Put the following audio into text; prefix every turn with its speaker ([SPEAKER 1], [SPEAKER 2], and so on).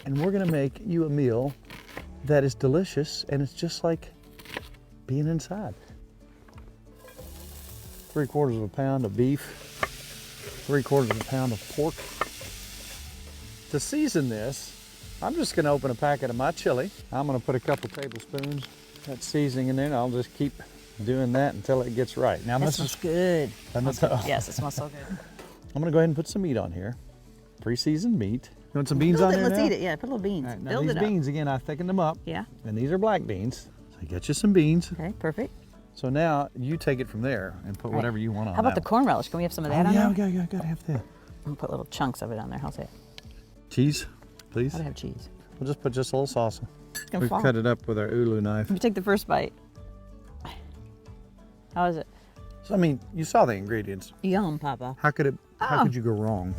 [SPEAKER 1] and we're gonna make you a meal that is delicious, and it's just like being inside. 3/4 of a pound of beef, 3/4 of a pound of pork. To season this, I'm just gonna open a packet of my chili. I'm gonna put a couple tablespoons of that seasoning in there, and I'll just keep doing that until it gets right. Now,
[SPEAKER 2] That smells good.
[SPEAKER 1] Yes,
[SPEAKER 2] it smells so good.
[SPEAKER 1] I'm gonna go ahead and put some meat on here. Pre-seasoned meat. You want some beans on there
[SPEAKER 2] Let's
[SPEAKER 1] now?
[SPEAKER 2] eat it. Yeah, put little beans.
[SPEAKER 1] All right, now
[SPEAKER 2] Build
[SPEAKER 1] these
[SPEAKER 2] it up.
[SPEAKER 1] beans, again, I thickened them up.
[SPEAKER 2] Yeah.
[SPEAKER 1] And these are black beans. So get you some beans.
[SPEAKER 2] Okay, perfect.
[SPEAKER 1] So now you take it from there and put whatever you want on.
[SPEAKER 2] How about the
[SPEAKER 1] that
[SPEAKER 2] corn relish? Can we have some of that
[SPEAKER 1] one.
[SPEAKER 2] on
[SPEAKER 1] Yeah,
[SPEAKER 2] there?
[SPEAKER 1] yeah, gotta have that.
[SPEAKER 2] I'm gonna put little chunks of it on there. How's that?
[SPEAKER 1] Cheese, please.
[SPEAKER 2] Gotta have cheese.
[SPEAKER 1] We'll just put just a little sauce.
[SPEAKER 2] Gonna
[SPEAKER 1] We
[SPEAKER 2] fall.
[SPEAKER 1] cut it up with our ulu knife.
[SPEAKER 2] Let me take the first bite. How is it?
[SPEAKER 1] So, I mean, you saw the ingredients.
[SPEAKER 2] Yum, Papa.
[SPEAKER 1] How could you go wrong?